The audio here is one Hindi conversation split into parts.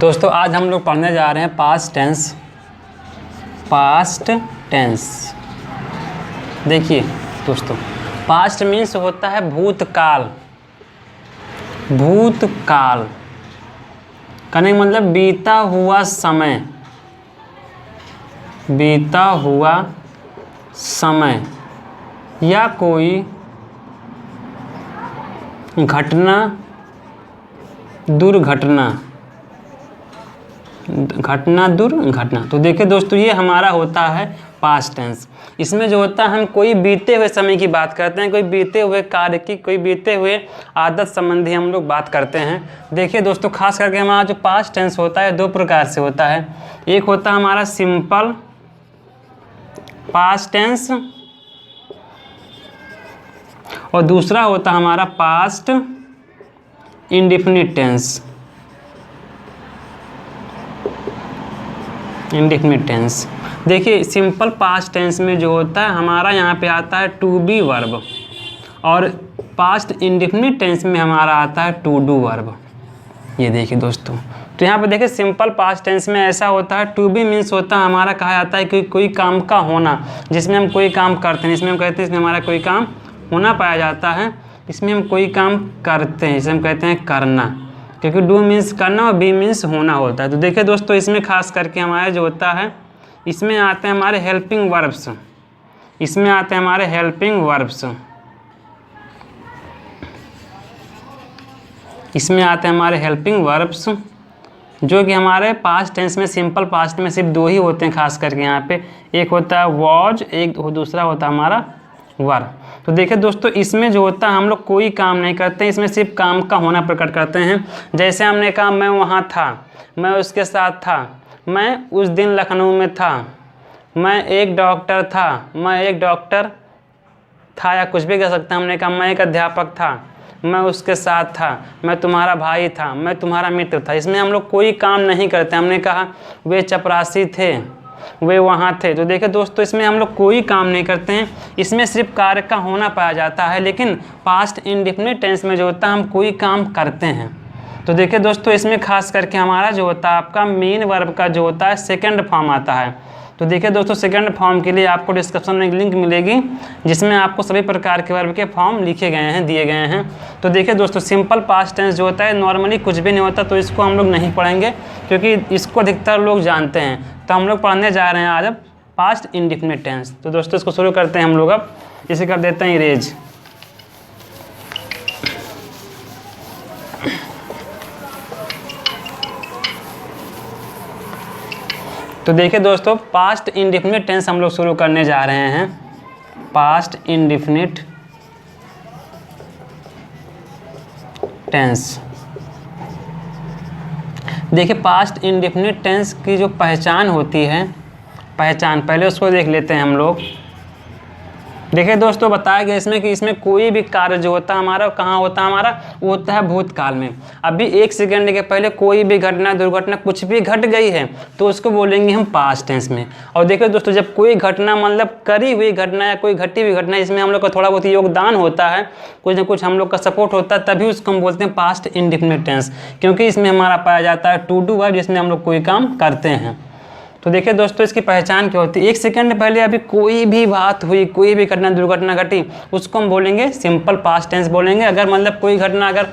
दोस्तों आज हम लोग पढ़ने जा रहे हैं पास्ट टेंस। पास्ट टेंस देखिए दोस्तों, पास्ट मीन्स होता है भूतकाल। भूतकाल कहने का मतलब बीता हुआ समय, बीता हुआ समय या कोई घटना, दुर्घटना, घटना दुर्घटना। तो देखिए दोस्तों, ये हमारा होता है पास्ट टेंस। इसमें जो होता है हम कोई बीते हुए समय की बात करते हैं, कोई बीते हुए कार्य की, कोई बीते हुए आदत संबंधी हम लोग बात करते हैं। देखिए दोस्तों, खास करके हमारा जो पास्ट टेंस होता है दो प्रकार से होता है। एक होता है हमारा सिंपल पास्ट टेंस और दूसरा होता है हमारा past indefinite tense. Indefinite tense देखिए, सिंपल पास्ट टेंस में जो होता है हमारा यहाँ पे आता है टू बी वर्ब, और पास्ट इंडेफिनिट टेंस में हमारा आता है टू डू वर्ब। ये देखिए दोस्तों, तो यहाँ पे देखिए सिंपल पास्ट टेंस में ऐसा होता है टू बी मीन्स होता है हमारा, कहा जाता है कि कोई काम का होना, जिसमें हम कोई काम करते हैं, इसमें हम कहते हैं इसमें हमारा कोई काम होना पाया जाता है, इसमें हम कोई काम करते हैं, इसे हम कहते हैं करना, क्योंकि डू मीन्स करना और बी मीन्स होना होता है। तो देखिए दोस्तों, इसमें खास करके हमारा जो होता है, इसमें आते हैं हमारे हेल्पिंग वर्ब्स, इसमें आते हैं हमारे हेल्पिंग वर्ब्स, इसमें आते हैं हमारे हेल्पिंग वर्ब्स, जो कि हमारे पास्ट टेंस में, सिंपल पास्ट में सिर्फ दो ही होते हैं खास करके यहाँ पे। एक होता है वॉज, एक दूसरा होता है हमारा वर। तो देखिए दोस्तों, इसमें जो होता है हम लोग कोई काम नहीं करते हैं, इसमें सिर्फ काम का होना प्रकट करते हैं। जैसे हमने कहा मैं वहाँ था, मैं उसके साथ था, मैं उस दिन लखनऊ में था, मैं एक डॉक्टर था, मैं एक डॉक्टर था, या कुछ भी कह सकते हैं। हमने कहा मैं एक अध्यापक था, मैं उसके साथ था, मैं तुम्हारा भाई था, मैं तुम्हारा मित्र था। इसमें हम लोग कोई काम नहीं करते। हमने कहा वे चपरासी थे, वे वहाँ थे। तो देखिए दोस्तों, इसमें हम लोग कोई काम नहीं करते हैं, इसमें सिर्फ कार्य का होना पाया जाता है। लेकिन पास्ट इंडेफिनिट टेंस में जो होता है हम कोई काम करते हैं। तो देखिए दोस्तों, इसमें खास करके हमारा जो होता है आपका मेन वर्ब का जो होता है सेकंड फॉर्म आता है। तो देखिए दोस्तों, सेकंड फॉर्म के लिए आपको डिस्क्रिप्शन में एक लिंक मिलेगी, जिसमें आपको सभी प्रकार के वर्ब के फॉर्म लिखे गए हैं, दिए गए हैं। तो देखिए दोस्तों, सिंपल पास्ट टेंस जो होता है नॉर्मली कुछ भी नहीं होता, तो इसको हम लोग नहीं पढ़ेंगे, क्योंकि इसको अधिकतर लोग जानते हैं। तो हम लोग पढ़ने जा रहे हैं आज अब पास्ट इंडेफिनिट टेंस। तो दोस्तों, इसको शुरू करते हैं हम लोग। अब इसे कर देते हैं इरेज। तो देखिए दोस्तों, पास्ट इंडेफिनिट टेंस हम लोग शुरू करने जा रहे हैं। Past indefinite tense. देखिए, पास्ट इंडेफिनिट टेंस की जो पहचान होती है, पहचान पहले उसको देख लेते हैं हम लोग। देखिए दोस्तों, बताया गया इसमें कि इसमें कोई भी कार्य जो होता है हमारा, कहाँ होता है हमारा, वो होता है भूतकाल में। अभी एक सेकंड के पहले कोई भी घटना, दुर्घटना कुछ भी घट गई है, तो उसको बोलेंगे हम पास्ट टेंस में। और देखिए दोस्तों, जब कोई घटना मतलब करी हुई घटना या कोई घटी हुई घटना, इसमें हम लोग का थोड़ा बहुत योगदान होता है, कुछ ना कुछ हम लोग का सपोर्ट होता है, तभी उसको हम बोलते हैं पास्ट इंडेफिनिट टेंस, क्योंकि इसमें हमारा पाया जाता है टू डू वर्ब, जिसमें हम लोग कोई काम करते हैं। तो देखिए दोस्तों, इसकी पहचान क्या होती है। एक सेकंड पहले अभी कोई भी बात हुई, कोई भी घटना दुर्घटना घटी, उसको हम बोलेंगे सिंपल पास्ट टेंस बोलेंगे। अगर मतलब कोई घटना अगर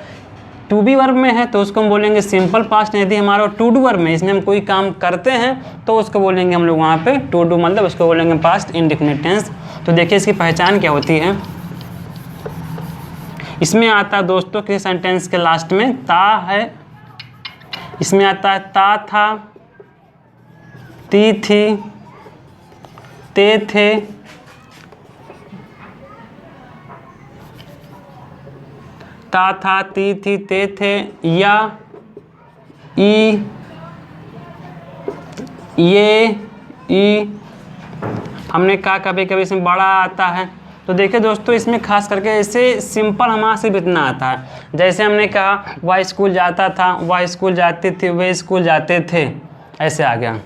टू बी वर्ब में है तो उसको हम बोलेंगे सिंपल पास्ट। यदि हमारा टू डू वर्ब में, इसमें हम कोई काम करते हैं, तो उसको बोलेंगे हम लोग वहाँ पे टू डू, मतलब उसको बोलेंगे पास्ट इंडेफिनिट टेंस। तो देखिए इसकी पहचान क्या होती है। इसमें आता है दोस्तों किसी सेंटेंस के लास्ट में ता है, इसमें आता है ता था, ती थी, ते थे, ता था, ती थी, ते थे, या, ई, ये, ई। हमने कहा कभी कभी इसमें बड़ा आता है। तो देखिए दोस्तों, इसमें खास करके ऐसे सिंपल हमारा सिर्फ इतना आता है। जैसे हमने कहा वह स्कूल जाता था, वह स्कूल जाती थी, वे स्कूल जाते थे, ऐसे आ गया।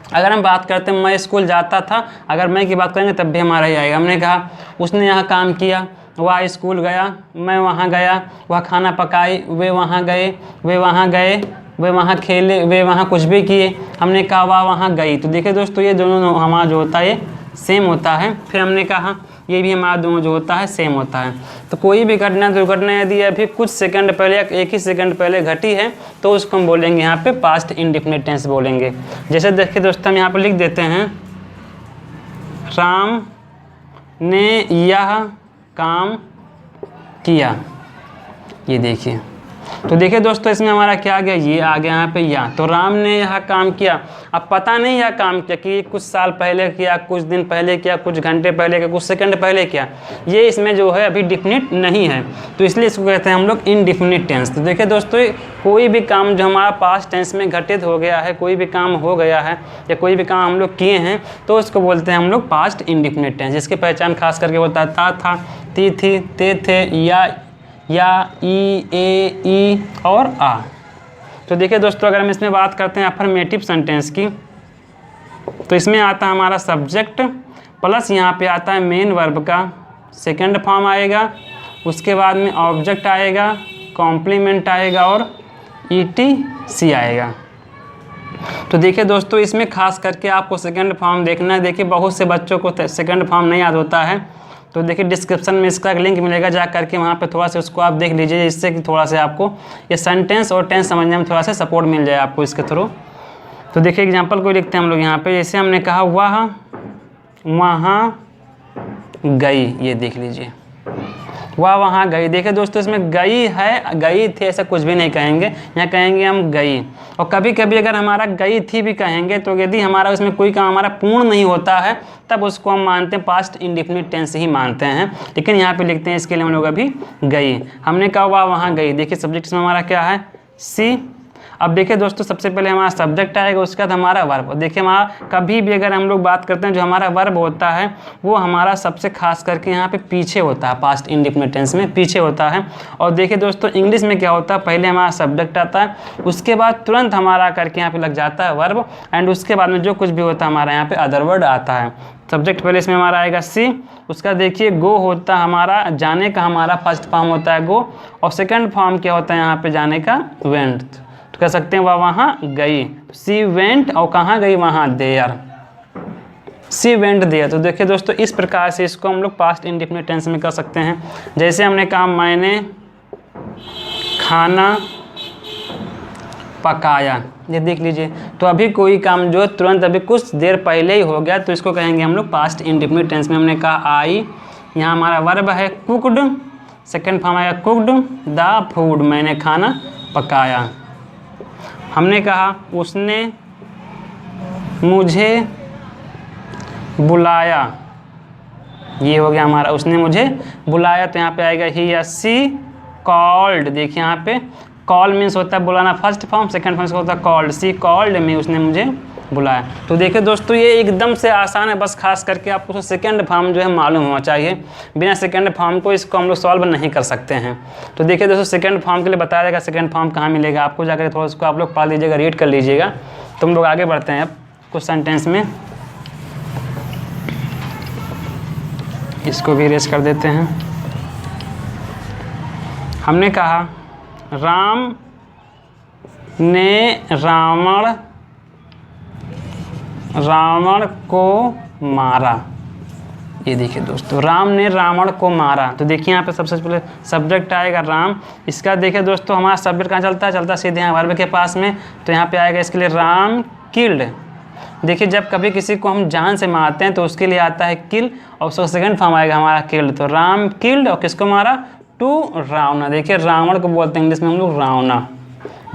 अगर हम बात करते हैं मैं स्कूल जाता था, अगर मैं की बात करेंगे तब भी हमारा ही आएगा। हमने कहा उसने यहाँ काम किया, वह स्कूल गया, मैं वहाँ गया, वह खाना पकाई, वे वहाँ गए, वे वहाँ गए, वे वहाँ खेले, वे वहाँ कुछ भी किए। हमने कहा वह वहाँ गई। तो देखिए दोस्तों ये दोनों हमारा जो होता है ये सेम होता है। फिर हमने कहा ये भी हमारा दोनों जो होता है सेम होता है। तो कोई भी घटना दुर्घटना यदि अभी कुछ सेकंड पहले या एक ही सेकंड पहले घटी है तो उसको हम बोलेंगे यहाँ पे पास्ट इंडेफिनिट टेंस बोलेंगे। जैसे देखिए दोस्तों हम यहाँ पे लिख देते हैं राम ने यह काम किया। ये देखिए, तो देखिए दोस्तों इसमें हमारा क्या आ गया, ये आ गया यहाँ पे या। तो राम ने यह काम किया। अब पता नहीं यह काम किया कि कुछ साल पहले किया, कुछ दिन पहले किया, कुछ घंटे पहले किया, कुछ सेकंड पहले किया, ये इसमें जो है अभी डिफिनिट नहीं है, तो इसलिए इसको कहते हैं हम लोग इनडिफिनिट टेंस। तो देखिए दोस्तों कोई भी काम जो हमारा पास्ट टेंस में घटित हो गया है, कोई भी काम हो गया है या कोई भी काम हम लोग किए हैं तो उसको बोलते हैं हम लोग पास्ट इनडिफिनिट टेंस, जिसकी पहचान खास करके होता है ता था, ती थी, ते थे, या, ई, ए, ई और आ। तो देखिए दोस्तों अगर हम इसमें बात करते हैं अफर्मेटिव सेंटेंस की, तो इसमें आता है हमारा सब्जेक्ट प्लस यहाँ पे आता है मेन वर्ब का सेकंड फॉर्म आएगा, उसके बाद में ऑब्जेक्ट आएगा, कॉम्प्लीमेंट आएगा और ETC आएगा। तो देखिए दोस्तों इसमें खास करके आपको सेकंड फॉर्म देखना है। देखिए बहुत से बच्चों को सेकंड फॉर्म नहीं याद होता है, तो देखिए डिस्क्रिप्शन में इसका लिंक मिलेगा, जा करके वहाँ पे थोड़ा सा उसको आप देख लीजिए, जिससे कि थोड़ा सा आपको ये सेंटेंस और टेंस समझने में थोड़ा सा सपोर्ट मिल जाए आपको इसके थ्रू। तो देखिए एग्जांपल को लिखते हैं हम लोग यहाँ पे, जैसे हमने कहा वह वहाँ गई, ये देख लीजिए वह वहाँ गई। देखिए दोस्तों इसमें गई है, गई थी ऐसा कुछ भी नहीं कहेंगे, यहाँ कहेंगे हम गई। और कभी कभी अगर हमारा गई थी भी कहेंगे तो यदि हमारा उसमें कोई काम हमारा पूर्ण नहीं होता है तब उसको हम मानते हैं पास्ट इंडेफिनिट टेंस ही मानते हैं, लेकिन यहाँ पे लिखते हैं इसके लिए हम लोग अभी गई। हमने कहा वह वहाँ गई। देखिए सब्जेक्ट में हमारा क्या है सी। अब देखिए दोस्तों सबसे पहले हमारा सब्जेक्ट आएगा, उसके बाद हमारा वर्ब। देखिए हमारा कभी भी अगर हम लोग बात करते हैं जो हमारा वर्ब होता है वो हमारा सबसे खास करके यहाँ पे पीछे होता है, पास्ट इंडेफिनिट टेंस में पीछे होता है। और देखिए दोस्तों इंग्लिश में क्या होता है, पहले हमारा सब्जेक्ट आता है, उसके बाद तुरंत हमारा करके यहाँ पे लग जाता है वर्ब, एंड उसके बाद में जो कुछ भी होता है हमारा यहाँ पे अदर वर्ड आता है। सब्जेक्ट पहले इसमें हमारा आएगा सी, उसका देखिए गो होता है हमारा, जाने का हमारा फर्स्ट फॉर्म होता है गो, और सेकंड फॉर्म क्या होता है यहाँ पे जाने का वेंट। तो कह सकते हैं वह वहाँ गई, सी वेंट, और कहाँ गई वहाँ देयर, सी वेंट देयर। तो देखिए दोस्तों इस प्रकार से इसको हम लोग पास्ट इंडेफिनिट टेंस में कर सकते हैं। जैसे हमने कहा मैंने खाना पकाया, ये देख लीजिए, तो अभी कोई काम जो तुरंत अभी कुछ देर पहले ही हो गया तो इसको कहेंगे हम लोग पास्ट इंडेफिनिट टेंस में। हमने कहा आई, यहाँ हमारा वर्ब है कुकड, सेकंड फॉर्म आया कुकड द फूड, मैंने खाना पकाया। हमने कहा उसने मुझे बुलाया, ये हो गया हमारा उसने मुझे बुलाया, तो यहाँ पे आएगा ही या सी कॉल्ड। देखिए यहाँ पे कॉल मीन्स होता है बुलाना फर्स्ट फॉर्म, सेकंड फॉर्म होता है कॉल्ड, सी कॉल्ड मी, उसने मुझे बुलाया। तो देखिए दोस्तों ये एकदम से आसान है, बस खास करके आपको सेकंड फॉर्म जो है मालूम होना चाहिए, बिना सेकंड फॉर्म को इसको हम लोग सॉल्व नहीं कर सकते हैं। तो देखिए दोस्तों सेकंड फॉर्म के लिए बताया जाएगा सेकंड फॉर्म कहाँ मिलेगा आपको, जाकर थोड़ा उसको आप लोग पढ़ लीजिएगा, रीड कर लीजिएगा। तो हम लोग आगे बढ़ते हैं अब कुछ सेंटेंस में, इसको भी इरेज कर देते हैं। हमने कहा राम ने रावण को मारा। ये देखिए दोस्तों राम ने रावण को मारा। तो देखिए यहाँ पे सबसे पहले सब्जेक्ट आएगा राम, इसका देखिए दोस्तों हमारा सब्जेक्ट कहाँ चलता है, चलता सीधे यहाँ वर्ब के पास में, तो यहाँ पे आएगा इसके लिए राम किल्ड। देखिए जब कभी किसी को हम जान से मारते हैं तो उसके लिए आता है किल, और उसका सेकंड फॉर्म आएगा हमारा किल्ड। तो राम किल्ड, और किसको मारा, टू रावणा। देखिए रावण को बोलते हैं इंग्लिश में हम लोग रावणा,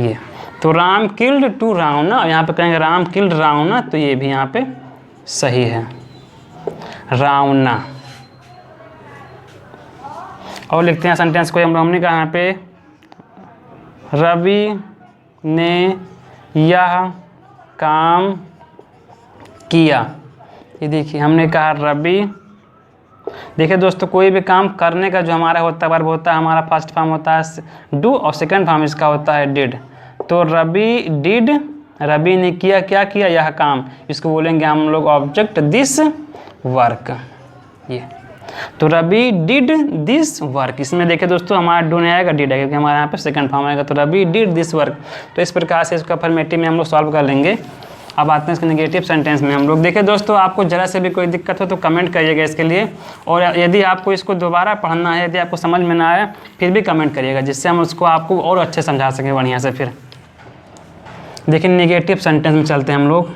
ये तो राम किल्ड टू रावणा, और यहाँ पे कहेंगे राम किल्ड रावणा, तो ये भी यहाँ पे सही है रावणा। और लिखते हैं सेंटेंस को, हमने कहा यहाँ पे रवि ने यह काम किया। ये देखिए हमने कहा रवि, देखिए दोस्तों कोई भी काम करने का जो हमारा होता है वर्ब होता है, हमारा फर्स्ट फॉर्म होता है डू, और सेकंड फॉर्म इसका होता है डिड। तो रवि डिड, रवि ने किया, क्या किया, यह काम, इसको बोलेंगे हम लोग ऑब्जेक्ट दिस वर्क। ये तो रवि डिड दिस वर्क, इसमें देखिए दोस्तों हमारा डू नहीं आएगा, डिड आएगा, क्योंकि हमारे यहाँ पे सेकंड फॉर्म आएगा। तो रवि डिड दिस वर्क। तो इस प्रकार से इसको अफर्मेटिव में हम लोग सॉल्व कर लेंगे। अब आते हैं इसके नेगेटिव सेंटेंस में हम लोग। देखिए दोस्तों, आपको ज़रा से भी कोई दिक्कत हो तो कमेंट करिएगा इसके लिए, और यदि आपको इसको दोबारा पढ़ना है, यदि आपको समझ में ना आया फिर भी कमेंट करिएगा, जिससे हम उसको आपको और अच्छे समझा सकें बढ़िया से। फिर देखिए नेगेटिव सेंटेंस में चलते हैं हम लोग।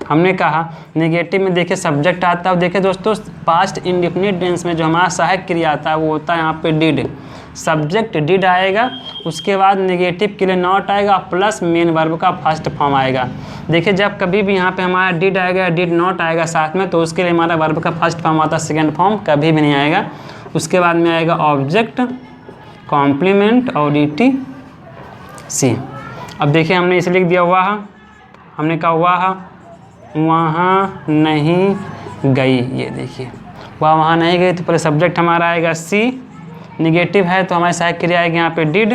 हमने कहा नेगेटिव में देखिए सब्जेक्ट आता है। देखिए दोस्तों, पास्ट इंडेफिनिट टेंस में जो हमारा सहायक क्रिया आता है वो होता है यहाँ पे डिड। सब्जेक्ट डिड आएगा, उसके बाद नेगेटिव के लिए नॉट आएगा, प्लस मेन वर्ब का फर्स्ट फॉर्म आएगा। देखिए जब कभी भी यहाँ पे हमारा डिड आएगा, डिड नॉट आएगा साथ में, तो उसके लिए हमारा वर्ब का फर्स्ट फॉर्म आता है, सेकेंड फॉर्म कभी भी नहीं आएगा। उसके बाद में आएगा ऑब्जेक्ट, कॉम्प्लीमेंट और ईटी सी। अब देखिए हमने इसे लिख दिया वह, हमने कहा वह वहाँ नहीं गई। ये देखिए वह वहाँ नहीं गई, तो पहले सब्जेक्ट हमारा आएगा सी, निगेटिव है तो हमारी सहायक क्रिया आएगी यहाँ पे डिड,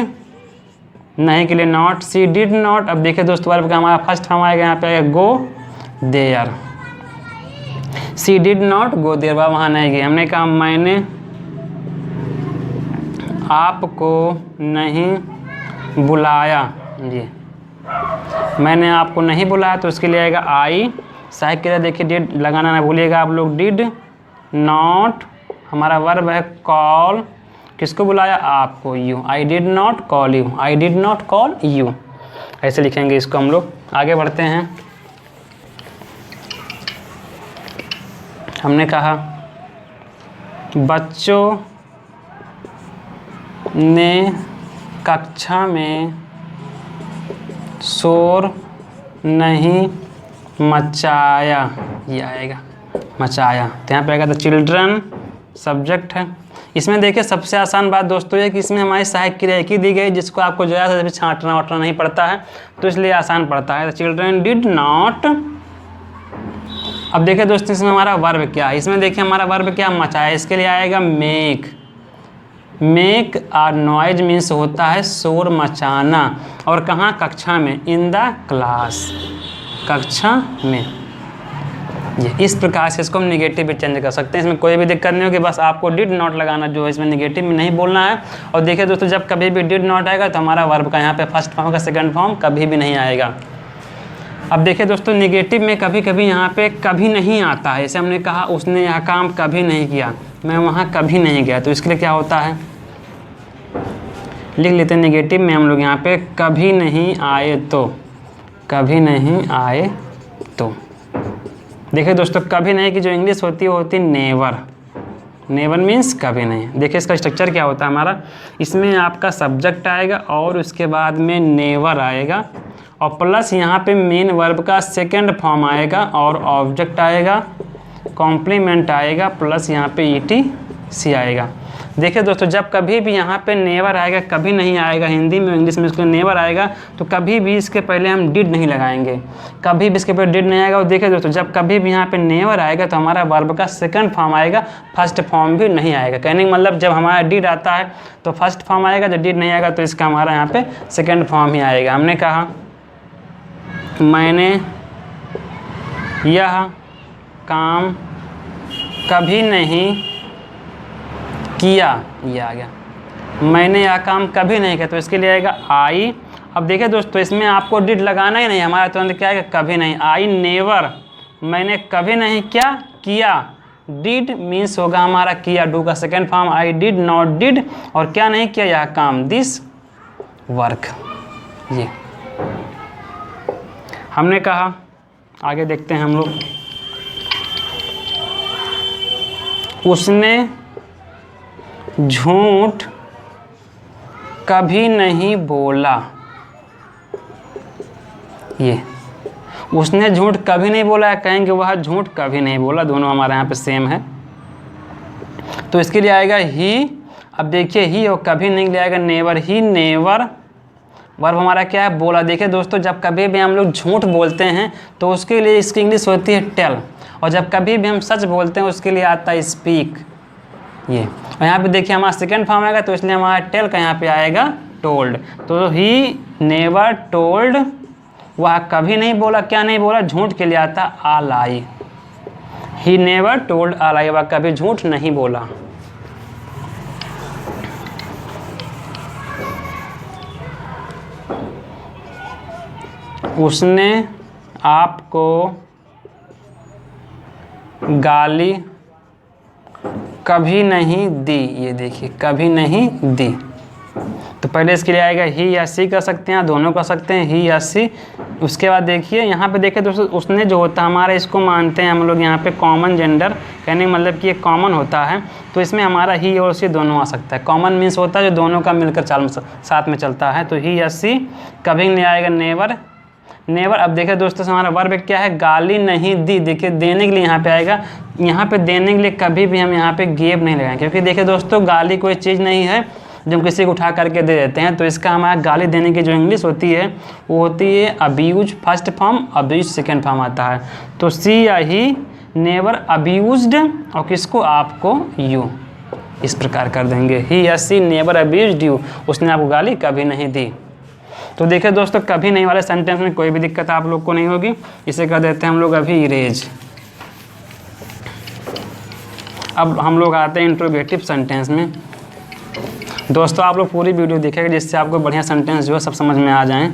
नहीं के लिए नॉट, सी डिड नॉट। अब देखिए दोस्तों वर्ब का हमारा फर्स्ट फॉर्म आएगा यहाँ पे आएगा go there, she did not go there, वह वहाँ नहीं गई। हमने कहा मैंने आपको नहीं बुलाया, जी मैंने आपको नहीं बुलाया, तो उसके लिए आएगा आई, सहायक क्रिया देखिए डिड लगाना ना भूलिएगा आप लोग, डिड नॉट हमारा वर्ब है कॉल, किसको बुलाया आपको, you, I did not call you, I did not call you, ऐसे लिखेंगे इसको हम लोग। आगे बढ़ते हैं। हमने कहा बच्चों ने कक्षा में शोर नहीं मचाया, ये आएगा मचाया, तो यहाँ पे आएगा तो चिल्ड्रन सब्जेक्ट है। इसमें देखिए सबसे आसान बात दोस्तों ये कि इसमें हमारी सहायक क्रिया एक ही दी गई, जिसको आपको जो है छांटना वाटना नहीं पड़ता है, तो इसलिए आसान पड़ता है। Children did not. अब देखिए दोस्तों इसमें हमारा वर्ब क्या है, इसमें देखिए हमारा वर्ब क्या मचाया, इसके लिए आएगा make. Make our noise means होता है शोर मचाना, और कहाँ, कक्षा में, इन द क्लास, कक्षा में। ये इस प्रकार से इसको हम निगेटिव भी चेंज कर सकते हैं, इसमें कोई भी दिक्कत नहीं होगी, बस आपको डिड नॉट लगाना जो है इसमें निगेटिव में नहीं बोलना है। और देखिए दोस्तों जब कभी भी डिड नॉट आएगा तो हमारा वर्ब का यहाँ पे फर्स्ट फॉर्म का सेकंड फॉर्म कभी भी नहीं आएगा। अब देखिए दोस्तों निगेटिव में कभी कभी यहाँ पे कभी नहीं आता है, जैसे हमने कहा उसने यह काम कभी नहीं किया, मैं वहाँ कभी नहीं गया, तो इसके लिए क्या होता है, लिख लेते हैं निगेटिव में हम लोग यहाँ पे कभी नहीं आए तो, कभी नहीं आए तो। देखिए दोस्तों कभी नहीं की जो इंग्लिश होती है वो होती है नेवर। नेवर मीन्स कभी नहीं। देखिए इसका स्ट्रक्चर क्या होता है हमारा, इसमें आपका सब्जेक्ट आएगा और उसके बाद में नेवर आएगा, और प्लस यहाँ पे मेन वर्ब का सेकंड फॉर्म आएगा, और ऑब्जेक्ट आएगा, कॉम्प्लीमेंट आएगा, प्लस यहाँ पे ईटी सी आएगा। देखिए दोस्तों जब कभी भी यहाँ पे नेवर आएगा, कभी नहीं आएगा, हिंदी में इंग्लिश में इसको नेवर आएगा, तो कभी भी इसके पहले हम डिड नहीं लगाएंगे, कभी भी इसके पहले डिड नहीं आएगा। और देखिए दोस्तों जब कभी भी यहाँ पे नेवर आएगा तो हमारा वर्ब का सेकंड फॉर्म आएगा, फर्स्ट फॉर्म भी नहीं आएगा। कहने का मतलब जब हमारा डिड आता है तो फर्स्ट फॉर्म आएगा, जब डिड नहीं आएगा तो इसका हमारा यहाँ पे सेकेंड फॉर्म ही आएगा। हमने कहा मैंने यह काम कभी नहीं किया, ये आ गया, मैंने यह काम कभी नहीं किया, तो इसके लिए आएगा आई। अब देखिए दोस्तों इसमें आपको डिड लगाना ही नहीं, हमारा तुरंत क्या आएगा, कभी नहीं, आई नेवर, मैंने कभी नहीं क्या किया, डिड मीन्स होगा हमारा किया, डू का second form, I did not did, और क्या नहीं किया, यह काम, दिस वर्क। ये हमने कहा, आगे देखते हैं हम लोग, उसने झूठ कभी नहीं बोला, ये उसने झूठ कभी नहीं बोला, कहेंगे वह झूठ कभी नहीं बोला, दोनों हमारे यहाँ पे सेम है, तो इसके लिए आएगा ही। अब देखिए ही और कभी नहीं ले आएगा नेवर, ही नेवर, वर्ब हमारा क्या है, बोला। देखिए दोस्तों जब कभी भी हम लोग झूठ बोलते हैं तो उसके लिए इसकी इंग्लिश होती है टेल, और जब कभी भी हम सच बोलते हैं उसके लिए आता है स्पीक। ये और यहाँ पे देखिए हमारा सेकंड फॉर्म आएगा, तो इसलिए हमारा टेल का यहाँ पे आएगा टोल्ड। तो ही नेवर टोल्ड, वह कभी नहीं बोला, क्या नहीं बोला, झूठ के लिए आता आ लाई, ही नेवर टोल्ड अ लाई, वह कभी झूठ नहीं बोला। उसने आपको गाली कभी नहीं दी, ये देखिए कभी नहीं दी। तो पहले इसके लिए आएगा ही या सी कर सकते हैं, दोनों कर सकते हैं ही या सी। उसके बाद देखिए यहाँ पे देखिए दोस्तों, उसने जो होता है हमारा, इसको मानते हैं हम लोग यहाँ पे कॉमन जेंडर, कहने का मतलब कि ये कॉमन होता है, तो इसमें हमारा ही और सी दोनों आ सकता है। कॉमन मीन्स होता है जो दोनों का मिलकर साथ में चलता है, तो ही या सी। कभी नहीं आएगा नेवर, नेवर। अब देखिए दोस्तों हमारा वर्ब क्या है, गाली नहीं दी। देखिए देने के लिए यहाँ पे आएगा, यहाँ पे देने के लिए कभी भी हम यहाँ पे गेव नहीं लगाएंगे, क्योंकि देखिए दोस्तों गाली कोई चीज़ नहीं है जो हम किसी को उठा करके दे देते हैं। तो इसका हमारा गाली देने की जो इंग्लिश होती है वो होती है abuse first form, abuse second form आता है। तो सी या ही नेवर अब्यूज्ड, और किसको, आपको, यू। इस प्रकार कर देंगे, ही या सी नेवर अब्यूज्ड यू, उसने आपको गाली कभी नहीं दी। तो देखिए दोस्तों कभी नहीं वाले सेंटेंस में कोई भी दिक्कत आप लोग को नहीं होगी। इसे कर देते हैं हम लोग अभी इरेज। अब हम लोग आते हैं इंट्रोगेटिव सेंटेंस में। दोस्तों आप लोग पूरी वीडियो देखेंगे जिससे आपको बढ़िया सेंटेंस जो है सब समझ में आ जाएं।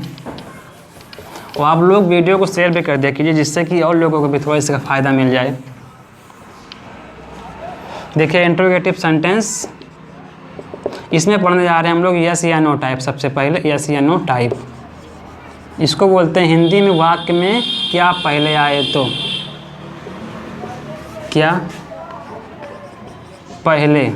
और आप लोग वीडियो को शेयर भी कर दिया कीजिए, जिससे कि और लोगों को भी थोड़ा इसका फ़ायदा मिल जाए। देखिए इंट्रोगेटिव सेंटेंस, इसमें पढ़ने जा रहे हैं हम लोग यस या नो टाइप। सबसे पहले यस या नो टाइप, इसको बोलते हैं हिंदी में वाक्य में क्या पहले आए तो, क्या पहले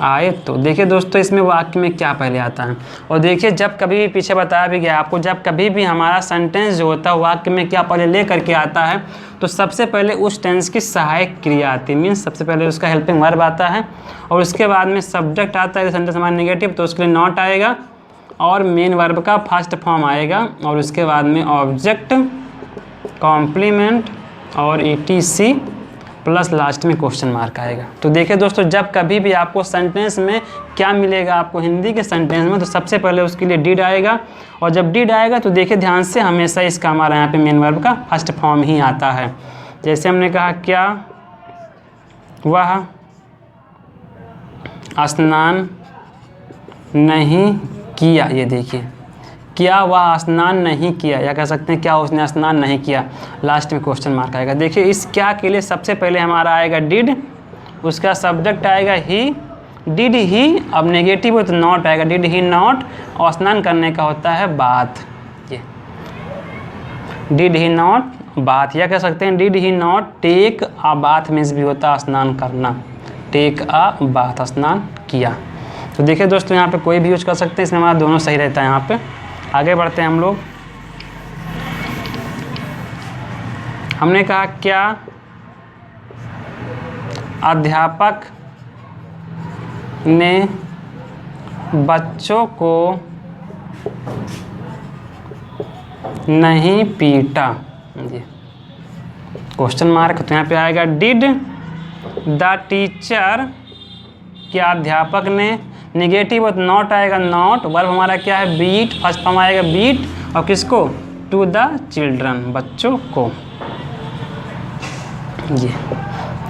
आए तो। देखिए दोस्तों इसमें वाक्य में क्या पहले आता है, और देखिए जब कभी भी पीछे बताया भी गया आपको, जब कभी भी हमारा सेंटेंस जो होता है वाक्य में क्या पहले ले करके आता है, तो सबसे पहले उस टेंस की सहायक क्रिया आती है, मीन्स सबसे पहले उसका हेल्पिंग वर्ब आता है, और उसके बाद में सब्जेक्ट आता है। सेंटेंस हमारा नेगेटिव तो उसके लिए नॉट आएगा, और मेन वर्ब का फर्स्ट फॉर्म आएगा, और उसके बाद में ऑब्जेक्ट, कॉम्प्लीमेंट और ETC प्लस लास्ट में क्वेश्चन मार्क आएगा। तो देखिए दोस्तों जब कभी भी आपको सेंटेंस में क्या मिलेगा, आपको हिंदी के सेंटेंस में, तो सबसे पहले उसके लिए डिड आएगा, और जब डिड आएगा तो देखिए ध्यान से हमेशा इसका हमारा यहाँ पे मेन वर्ब का फर्स्ट फॉर्म ही आता है। जैसे हमने कहा क्या वह स्नान नहीं किया, ये देखिए क्या वह स्नान नहीं किया, या कह सकते हैं क्या उसने स्नान नहीं किया, लास्ट में क्वेश्चन मार्क आएगा। देखिए इस क्या के लिए सबसे पहले हमारा आएगा डिड, उसका सब्जेक्ट आएगा ही, डिड ही, अब नेगेटिव हो तो नॉट आएगा, डिड ही नॉट, और स्नान करने का होता है बाथ, ये डिड ही नॉट बाथ, या कह सकते हैं did he not take a bath, means भी होता है स्नान करना, टेक अ बाथ, स्नान किया। तो देखिए दोस्तों यहाँ पे कोई भी यूज कर सकते हैं, इसमें हमारा दोनों सही रहता है। यहाँ पे आगे बढ़ते हैं हम लोग। हमने कहा क्या अध्यापक ने बच्चों को नहीं पीटा, जी क्वेश्चन मार्क। तो यहाँ पे आएगा डिड द टीचर, क्या अध्यापक ने, नेगेटिव और नॉट आएगा नॉट, वर्ब हमारा क्या है बीट, फर्स्ट फॉर्म आएगा बीट, और किसको, टू द चिल्ड्रन, बच्चों को, ये।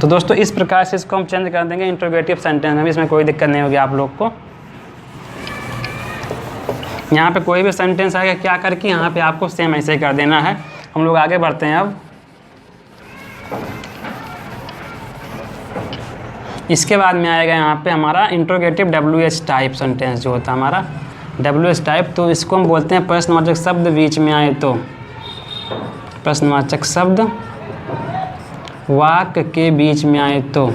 तो दोस्तों इस प्रकार से इसको हम चेंज कर देंगे इंट्रोगेटिव सेंटेंस में भी, इसमें कोई दिक्कत नहीं होगी आप लोग को। यहाँ पे कोई भी सेंटेंस आएगा क्या करके, यहाँ पे आपको सेम ऐसे ही कर देना है। हम लोग आगे बढ़ते हैं अब। इसके बाद में आएगा यहाँ पे हमारा इंट्रोगेटिव WH टाइप सेंटेंस जो होता है हमारा WH टाइप। तो इसको हम बोलते हैं प्रश्नवाचक शब्द बीच में आए तो, प्रश्नवाचक शब्द वाक्य के बीच में आए तो।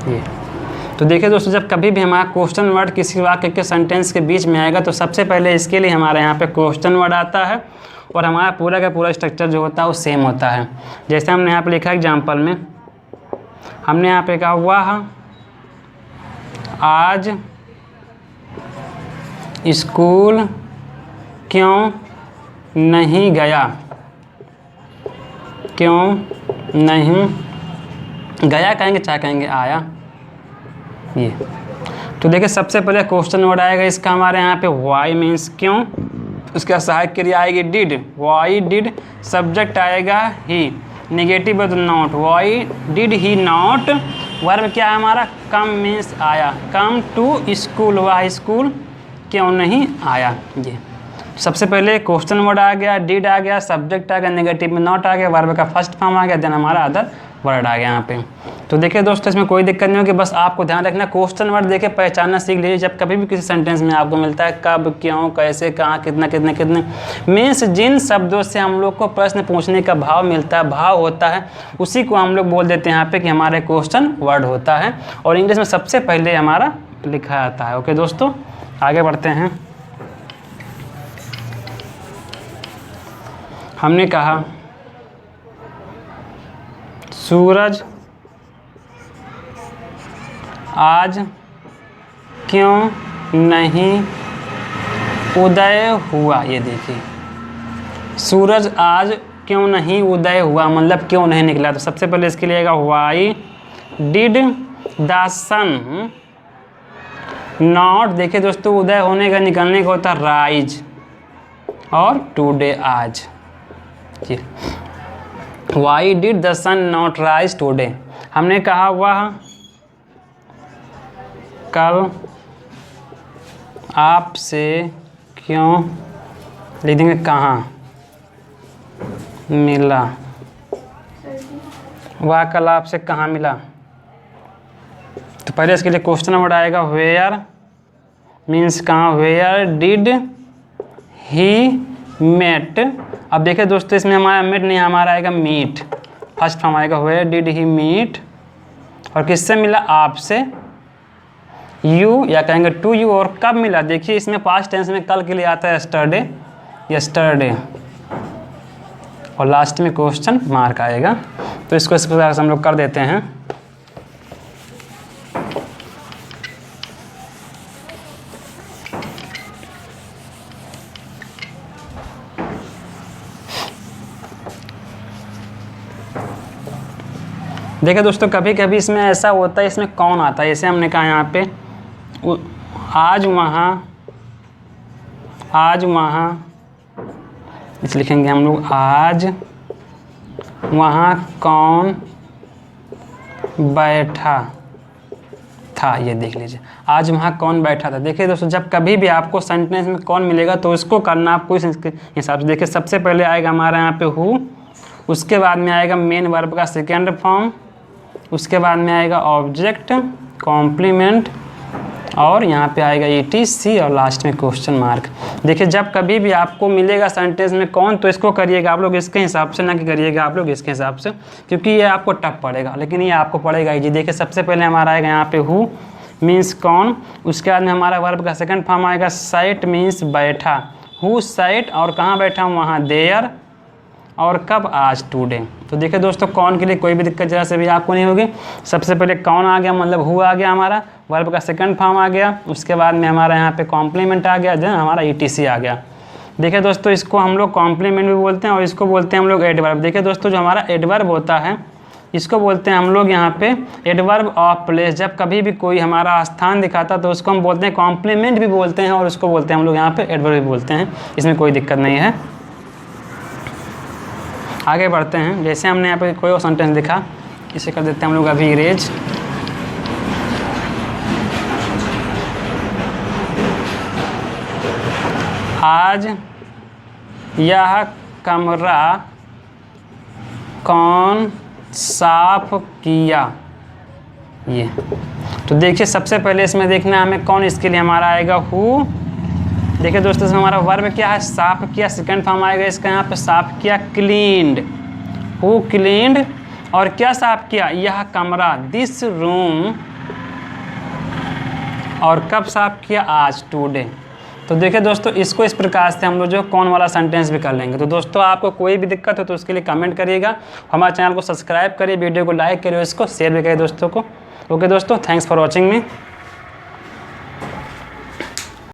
ये तो देखिए दोस्तों जब कभी भी हमारा क्वेश्चन वर्ड किसी वाक्य के सेंटेंस के बीच में आएगा तो सबसे पहले इसके लिए हमारे यहाँ पे क्वेश्चन वर्ड आता है, और हमारा पूरा का पूरा स्ट्रक्चर जो होता है वो सेम होता है। जैसे हमने यहाँ पे लिखा एग्जाम्पल में, हमने यहाँ पे कहा वह आज स्कूल क्यों नहीं गया, क्यों नहीं गया कहेंगे, चाहे कहेंगे आया। ये तो देखिए सबसे पहले क्वेश्चन वर्ड आएगा इसका हमारे यहाँ पे वाई मीन्स क्यों, उसका सहायक क्रिया आएगी डिड, वाई डिड, सब्जेक्ट आएगा ही, नेगेटिव है तो not, why did he not, verb क्या है हमारा कम मीन्स आया, कम टू स्कूल, वह स्कूल क्यों नहीं आया। ये सबसे पहले क्वेश्चन वर्ड आ गया, डिड आ गया, सब्जेक्ट आ गया, नेगेटिव में नॉट आ गया, वर्ब का फर्स्ट फॉर्म आ गया, देन हमारा अदर वर्ड आ गया यहाँ पे। तो देखिए दोस्तों इसमें कोई दिक्कत नहीं होगी, बस आपको ध्यान रखना क्वेश्चन वर्ड देके पहचानना सीख लीजिए। जब कभी भी किसी सेंटेंस में आपको मिलता है कब, क्यों, कैसे, कहाँ, कितना, कितने कितने, मीन्स जिन शब्दों से हम लोग को प्रश्न पूछने का भाव मिलता है, भाव होता है, उसी को हम लोग बोल देते हैं यहाँ पे कि हमारे क्वेश्चन वर्ड होता है, और इंग्लिश में सबसे पहले हमारा लिखा जाता है। ओके दोस्तों, आगे बढ़ते हैं। हमने कहा सूरज आज क्यों नहीं उदय हुआ। ये देखिए सूरज आज क्यों नहीं उदय हुआ, मतलब क्यों नहीं निकला। तो सबसे पहले इसके लिए आएगा why did the sun not, देखिए दोस्तों उदय होने का निकलने का होता है राइज, और टुडे आज। Why did the sun not rise today, हमने कहा वह कल आपसे क्यों, लिख देंगे कहाँ मिला, वह कल आपसे कहाँ मिला। तो पहले इसके लिए क्वेश्चन वर्ड आएगा वेयर मीन्स कहाँ, वेयर डिड ही मेट। अब देखिए दोस्तों इसमें हमारा मेट नहीं, हमारा आएगा मीट, फर्स्ट फॉर्म आएगा वेयर डिड ही मीट, और किससे मिला आपसे, यू या कहेंगे टू यू, और कब मिला। देखिए इसमें पास्ट टेंस में कल के लिए आता है यस्टरडे, यस्टरडे, और लास्ट में क्वेश्चन मार्क आएगा। तो इसको इस प्रकार से हम लोग कर देते हैं। देखिए दोस्तों कभी कभी इसमें ऐसा होता है, इसमें कौन आता है, जैसे हमने कहा यहाँ पे आज वहाँ इस लिखेंगे हम लोग आज वहाँ कौन बैठा था। ये देख लीजिए आज वहाँ कौन बैठा था। देखिए दोस्तों जब कभी भी आपको सेंटेंस में कौन मिलेगा तो इसको करना आपको इस हिसाब से। देखिए सबसे पहले आएगा हमारा यहाँ पे हु, उसके बाद में आएगा मेन वर्ब का सेकेंड फॉर्म, उसके बाद में आएगा ऑब्जेक्ट, कॉम्प्लीमेंट, और यहाँ पे आएगा ETC, और लास्ट में क्वेश्चन मार्क। देखिए जब कभी भी आपको मिलेगा सेंटेंस में कौन, तो इसको करिएगा आप लोग इसके हिसाब से, ना कि करिएगा आप लोग इसके हिसाब से, क्योंकि ये आपको टफ पड़ेगा, लेकिन ये आपको पड़ेगा इजी। देखिए सबसे पहले हमारा आएगा यहाँ पे हु मीन्स कौन, उसके बाद में हमारा वर्ब का सेकंड फॉर्म आएगा सैट मीन्स बैठा, हु सैट, और कहाँ बैठा हूँ वहाँ देयर, और कब आज टुडे। तो देखिए दोस्तों कौन के लिए कोई भी दिक्कत जरा से भी आपको नहीं होगी। सबसे पहले कौन आ गया, मतलब हु आ गया हमारा, वर्ब का सेकंड फॉर्म आ गया, उसके बाद में हमारा यहाँ पे कॉम्प्लीमेंट आ गया, देन हमारा ETC आ गया। देखिए दोस्तों इसको हम लोग कॉम्प्लीमेंट भी बोलते हैं, और इसको बोलते हैं हम लोग एडवर्ब। देखिए दोस्तों जो हमारा एडवर्ब होता है इसको बोलते हैं हम लोग यहाँ पे एडवर्ब ऑफ प्लेस। जब कभी भी कोई हमारा स्थान दिखाता तो उसको हम बोलते हैं कॉम्प्लीमेंट भी बोलते हैं, और उसको बोलते हैं हम लोग यहाँ पे एडवर्ब भी बोलते हैं, इसमें कोई दिक्कत नहीं है। आगे बढ़ते हैं। जैसे हमने यहाँ पे कोई और सेंटेंस दिखा, इसे कर देते हैं हम लोग अभी इरेज। आज यह कमरा कौन साफ किया। ये तो देखिए सबसे पहले इसमें देखना है हमें कौन, इसके लिए हमारा आएगा हु। देखिए दोस्तों इसमें हमारा वर्ब क्या है, साफ किया, सेकंड फॉर्म आएगा इसका यहाँ पे साफ किया, क्लीन्ड, हु क्लीन्ड, और क्या साफ किया, यह कमरा, दिस रूम, और कब साफ किया, आज टुडे। तो देखिए दोस्तों इसको इस प्रकार से हम लोग जो कौन वाला सेंटेंस भी कर लेंगे। तो दोस्तों आपको कोई भी दिक्कत हो तो उसके लिए कमेंट करिएगा, हमारे चैनल को सब्सक्राइब करिए, वीडियो को लाइक करिए, इसको शेयर भी करिए दोस्तों को। ओके दोस्तों, थैंक्स फॉर वॉचिंग मी।